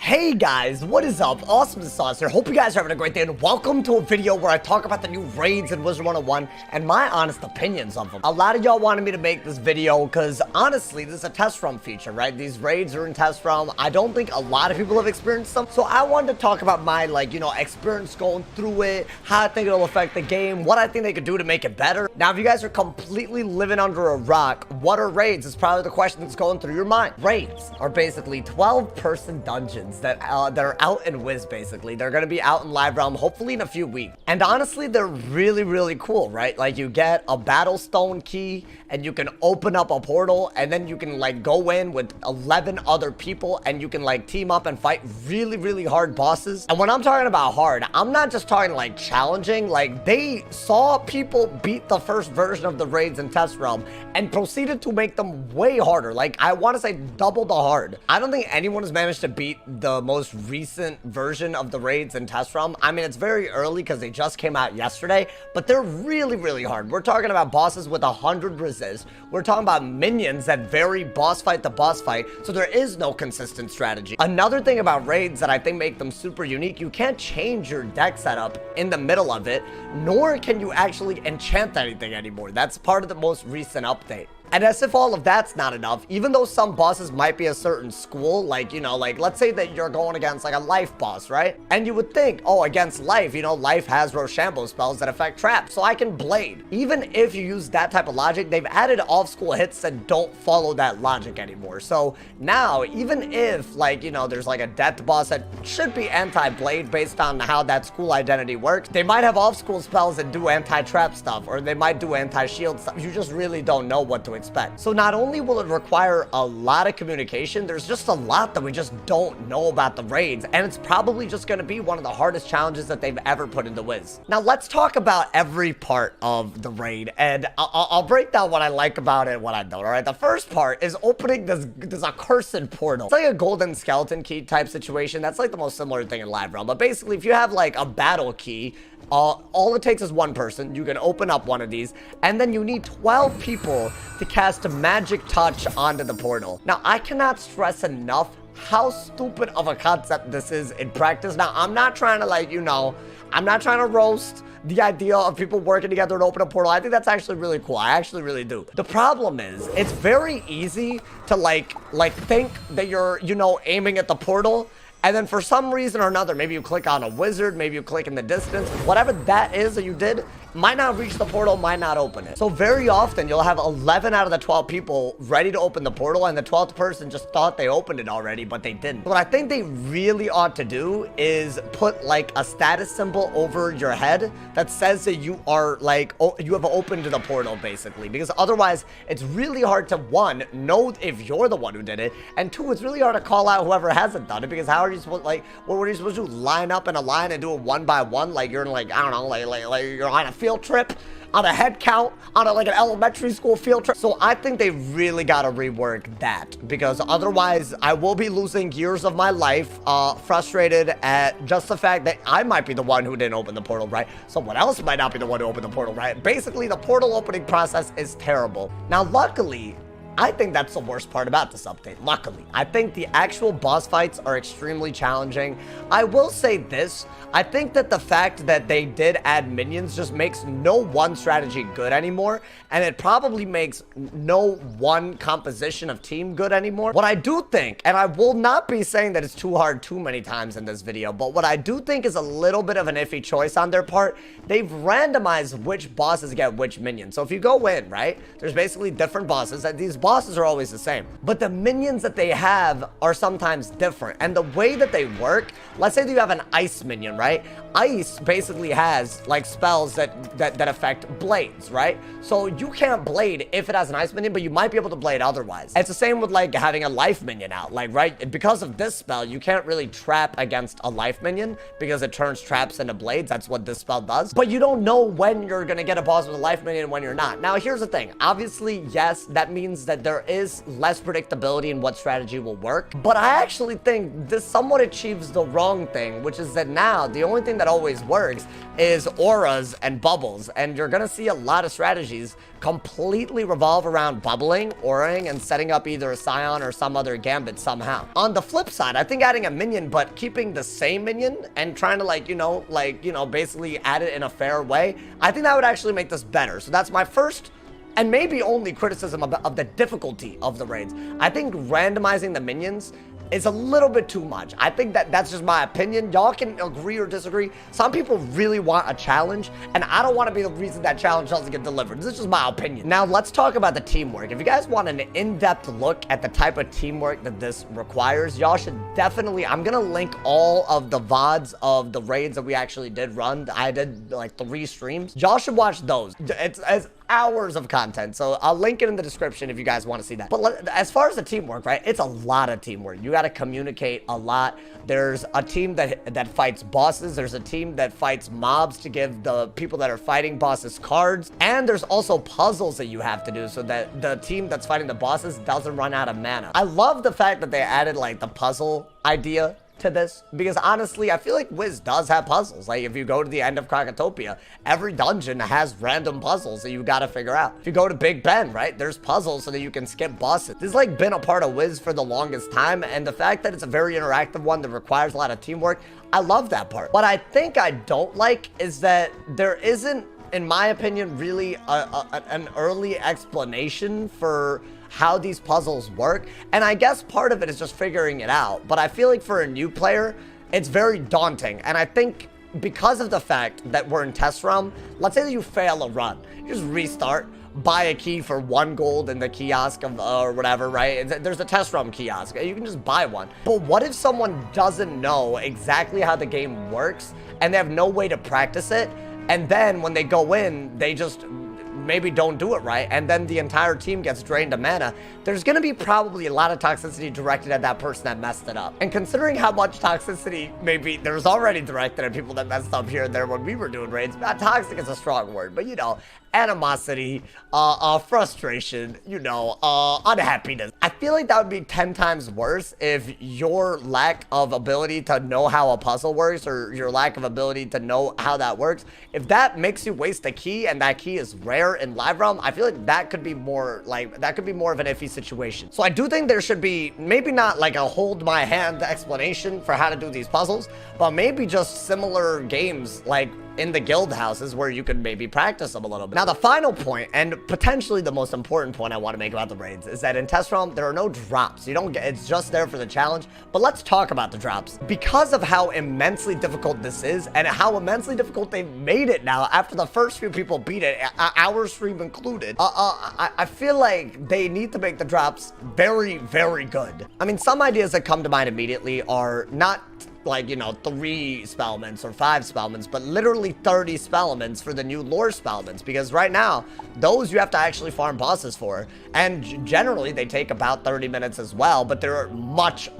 Hey guys, what is up? AwesomeTheSauce here. Hope you guys are having a great day and welcome to a video where I talk about the new raids in Wizard101 and my honest opinions of them. A lot of y'all wanted me to make this video because honestly, this is a test run feature, right? These raids are in test run. I don't think a lot of people have experienced them. So I wanted to talk about my experience going through it, how I think it'll affect the game, what I think they could do to make it better. Now, if you guys are completely living under a rock, what are raids is probably the question that's going through your mind. Raids are basically 12-person dungeons that are out in Wiz, basically. They're going to be out in live realm, hopefully in a few weeks. And honestly, they're really, really cool, right? Like, you get a battle stone key, and you can open up a portal, and then you can, go in with 11 other people, and you can, team up and fight really, really hard bosses. And when I'm talking about hard, I'm not just talking, challenging. They saw people beat the first version of the raids in test realm, and proceeded to make them way harder. I want to say double the hard. I don't think anyone has managed to beat the most recent version of the raids in test realm. I mean, it's very early because they just came out yesterday, but they're really, really hard. We're talking about bosses with 100 resist. We're talking about minions that vary boss fight to boss fight, so there is no consistent strategy. Another thing about raids that I think make them super unique, you can't change your deck setup in the middle of it, nor can you actually enchant anything anymore. That's part of the most recent update. And as if all of that's not enough, even though some bosses might be a certain school, let's say that you're going against a life boss, right? And you would think, oh, against life, life has Rochambeau spells that affect traps, so I can blade. Even if you use that type of logic, they've added off-school hits that don't follow that logic anymore. So now, even if, there's a death boss that should be anti-blade based on how that school identity works, they might have off-school spells that do anti-trap stuff, or they might do anti-shield stuff. You just really don't know what to expect. So not only will it require a lot of communication, there's just a lot that we just don't know about the raids, and it's probably just going to be one of the hardest challenges that they've ever put into Wiz. Now let's talk about every part of the raid, and I'll break down what I like about it and what I don't. All right, the first part is opening this accursed portal. It's like a golden skeleton key type situation. That's the most similar thing in live realm, but basically if you have a battle key, all it takes is one person. You can open up one of these, and then you need 12 people to cast a magic touch onto the portal. Now, I cannot stress enough how stupid of a concept this is in practice. Now, I'm not trying to, I'm not trying to roast the idea of people working together to open a portal. I think that's actually really cool. I actually really do. The problem is, it's very easy to, think that you're, aiming at the portal, and then for some reason or another, maybe you click on a wizard, maybe you click in the distance, whatever that is that you did, might not reach the portal, might not open it. So very often you'll have 11 out of the 12 people ready to open the portal, and the 12th person just thought they opened it already, but they didn't. What I think they really ought to do is put a status symbol over your head that says that you are you have opened the portal, basically, because otherwise it's really hard to, one, know if you're the one who did it, and two, it's really hard to call out whoever hasn't done it, because how are you supposed, what were you supposed to do? Line up in a line and do it one by one? You're in I don't know, you're on a field trip, on a head count, on an elementary school field trip. So I think they really got to rework that, because otherwise I will be losing years of my life, frustrated at just the fact that I might be the one who didn't open the portal right. Someone else might not be the one who opened the portal right. Basically, the portal opening process is terrible. Now, luckily, I think that's the worst part about this update. Luckily, I think the actual boss fights are extremely challenging. I will say this, I think that the fact that they did add minions just makes no one strategy good anymore, and it probably makes no one composition of team good anymore. What I do think, and I will not be saying that it's too hard too many times in this video, but what I do think is a little bit of an iffy choice on their part, they've randomized which bosses get which minions. So if you go in, right, there's basically different bosses, and these bosses are always the same, but the minions that they have are sometimes different. And the way that they work, let's say that you have an ice minion, right? Ice basically has spells that affect blades, right? So you can't blade if it has an ice minion, but you might be able to blade otherwise. It's the same with having a life minion out, right? Because of this spell, you can't really trap against a life minion because it turns traps into blades. That's what this spell does. But you don't know when you're gonna get a boss with a life minion and when you're not. Now, here's the thing. Obviously, yes, that means that that there is less predictability in what strategy will work. But I actually think this somewhat achieves the wrong thing, which is that now the only thing that always works is auras and bubbles. And you're gonna see a lot of strategies completely revolve around bubbling, auraing, and setting up either a Scion or some other gambit somehow. On the flip side, I think adding a minion, but keeping the same minion and trying to basically add it in a fair way, I think that would actually make this better. So that's my first and maybe only criticism of the difficulty of the raids. I think randomizing the minions is a little bit too much. I think that's just my opinion. Y'all can agree or disagree. Some people really want a challenge, and I don't want to be the reason that challenge doesn't get delivered. This is just my opinion. Now, let's talk about the teamwork. If you guys want an in-depth look at the type of teamwork that this requires, y'all should definitely, I'm gonna link all of the VODs of the raids that we actually did run. I did like 3 streams. Y'all should watch those. It's hours of content, so I'll link it in the description if you guys want to see that. But as far as the teamwork, right, it's a lot of teamwork. You got to communicate a lot. There's a team that fights bosses. There's a team that fights mobs to give the people that are fighting bosses cards, and there's also puzzles that you have to do so that the team that's fighting the bosses doesn't run out of mana. I love the fact that they added like the puzzle idea to this, because honestly, I feel like Wiz does have puzzles. Like if you go to the end of Krakatopia, every dungeon has random puzzles that you gotta figure out. If you go to Big Ben, right, there's puzzles so that you can skip bosses. This has like been a part of Wiz for the longest time, and the fact that it's a very interactive one that requires a lot of teamwork, I love that part. What I think I don't like is that there isn't, in my opinion, really an early explanation for how these puzzles work, and I guess part of it is just figuring it out. But I feel like for a new player, it's very daunting, and I think because of the fact that we're in test realm, let's say that you fail a run, you just restart, buy a key for 1 gold in the kiosk of, or whatever, right? There's a test realm kiosk, you can just buy one. But what if someone doesn't know exactly how the game works and they have no way to practice it, and then when they go in, they just maybe don't do it right, and then the entire team gets drained of mana? There's gonna be probably a lot of toxicity directed at that person that messed it up. And considering how much toxicity maybe there's already directed at people that messed up here and there when we were doing raids, toxic is a strong word, but you know, animosity, frustration, you know, unhappiness. I feel like that would be 10 times worse if your lack of ability to know how a puzzle works, or your lack of ability to know how that works, if that makes you waste a key and that key is rare in live realm, I feel like that could be more of an iffy situation. So I do think there should be maybe not like a hold my hand explanation for how to do these puzzles, but maybe just similar games like in the guild houses where you could maybe practice them a little bit. Now, the final point, and potentially the most important point I want to make about the raids, is that in test realm, there are no drops. You don't get, it's just there for the challenge. But let's talk about the drops. Because of how immensely difficult this is, and how immensely difficult they've made it now after the first few people beat it, our stream included, I feel like they need to make the drops very, very good. I mean, some ideas that come to mind immediately are not like, you know, 3 spellments or 5 spellments, but literally 30 spellments for the new lore spellments, because right now those you have to actually farm bosses for, and generally they take about 30 minutes as well, but they're much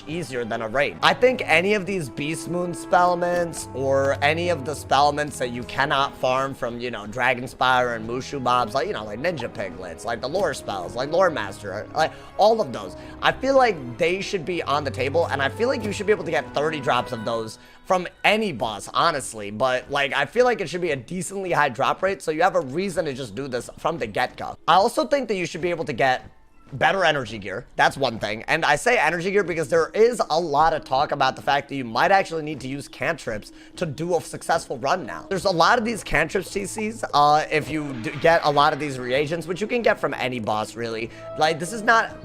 easier than a raid. I think any of these Beast Moon spellments, or any of the spellments that you cannot farm from, you know, Dragonspire and Mushu mobs, like, you know, like Ninja Piglets, like the lore spells, like Lore Master, like all of those, I feel like they should be on the table, and I feel like you should be able to get 30 drops of those from any boss, honestly. But like, I feel like it should be a decently high drop rate, so you have a reason to just do this from the get-go. I also think that you should be able to get better energy gear. That's one thing. And I say energy gear because there is a lot of talk about the fact that you might actually need to use cantrips to do a successful run now. There's a lot of these cantrips TCs if you get a lot of these reagents, which you can get from any boss, really. Like, this is not,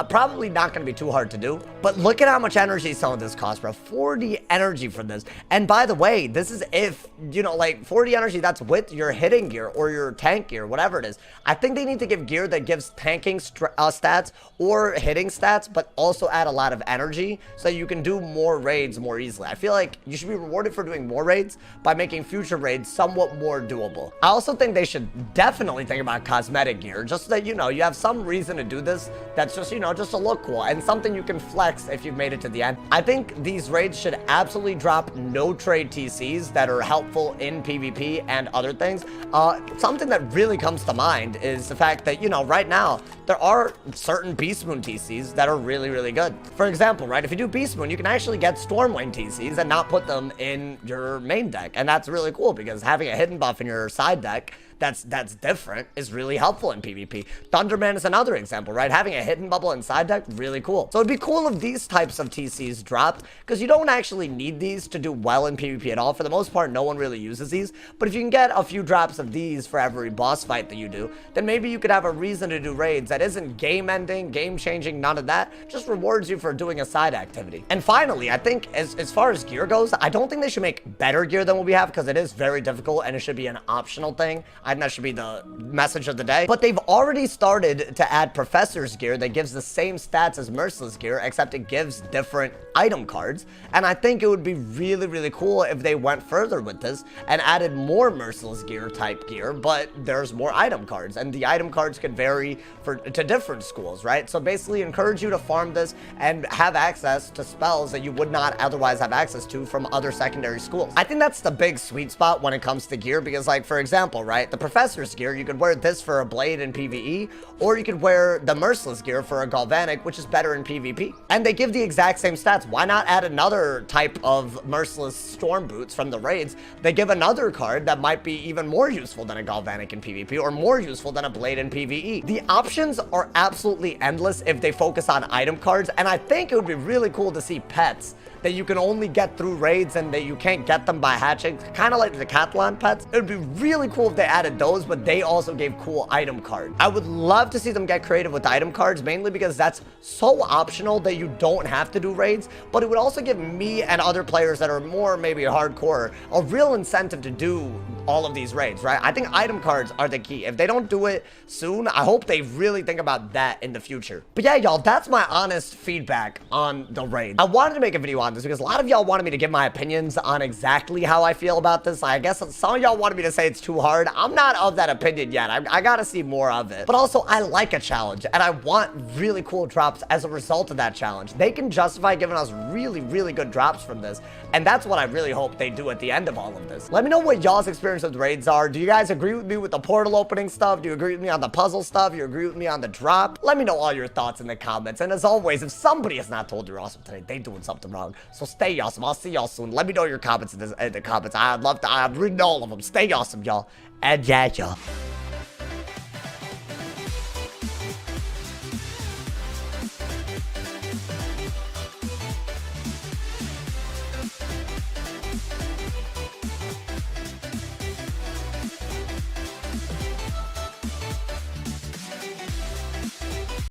probably not going to be too hard to do. But look at how much energy some of this costs, bro. 40 energy for this. And by the way, this is if, you know, like 40 energy, that's with your hitting gear or your tank gear, whatever it is. I think they need to give gear that gives tanking stats or hitting stats, but also add a lot of energy so you can do more raids more easily. I feel like you should be rewarded for doing more raids by making future raids somewhat more doable. I also think they should definitely think about cosmetic gear, just so that, you know, you have some reason to do this that's just, you know, just to look cool and something you can flex if you've made it to the end. I think these raids should absolutely drop no trade TCs that are helpful in PvP and other things. Something that really comes to mind is the fact that, you know, right now there are certain Beast Moon TCs that are really, really good. For example, right, if you do Beast Moon, you can actually get Stormwing TCs and not put them in your main deck. And that's really cool because having a hidden buff in your side deck that's different is really helpful in PvP. Thunderman is another example, right? Having a hidden bubble inside deck, really cool. So it'd be cool if these types of TCs dropped, because you don't actually need these to do well in PvP at all. For the most part, no one really uses these. But if you can get a few drops of these for every boss fight that you do, then maybe you could have a reason to do raids that isn't game-ending, game-changing, none of that. Just rewards you for doing a side activity. And finally, I think as far as gear goes, I don't think they should make better gear than what we have, because it is very difficult and it should be an optional thing. I think that should be the message of the day. But they've already started to add Professor's gear that gives the same stats as Merciless gear, except it gives different item cards. And I think it would be really, really cool if they went further with this and added more Merciless gear type gear, but there's more item cards. And the item cards could vary to different schools, right? So basically encourage you to farm this and have access to spells that you would not otherwise have access to from other secondary schools. I think that's the big sweet spot when it comes to gear, because like, for example, right, the Professor's gear, you could wear this for a blade in PvE, or you could wear the Merciless gear for a Galvanic, which is better in PvP. And they give the exact same stats. Why not add another type of Merciless Storm Boots from the raids? They give another card that might be even more useful than a Galvanic in PvP, or more useful than a blade in PvE. The options are absolutely endless if they focus on item cards, and I think it would be really cool to see pets that you can only get through raids and that you can't get them by hatching, kind of like the Decathlon pets. It would be really cool if they added those, but they also gave cool item cards. I would love to see them get creative with item cards, mainly because that's so optional that you don't have to do raids, but it would also give me and other players that are more maybe hardcore a real incentive to do all of these raids, right? I think item cards are the key. If they don't do it soon, I hope they really think about that in the future. But yeah, y'all, that's my honest feedback on the raid. I wanted to make a video on this because a lot of y'all wanted me to give my opinions on exactly how I feel about this. I guess some of y'all wanted me to say it's too hard. I'm not of that opinion yet. I gotta see more of it. But also, I like a challenge, and I want really cool drops as a result of that challenge. They can justify giving us really, really good drops from this, and that's what I really hope they do at the end of all of this. Let me know what y'all's experience with raids are. Do you guys agree with me with the portal opening stuff? Do you agree with me on the puzzle stuff? Do you agree with me on the drop? Let me know all your thoughts in the comments. And as always, if somebody has not told you you're awesome today, they doing something wrong. So stay awesome. I'll see y'all soon. Let me know your comments in the comments. I'd love to. I'm reading all of them. Stay awesome, y'all. And yeah, y'all.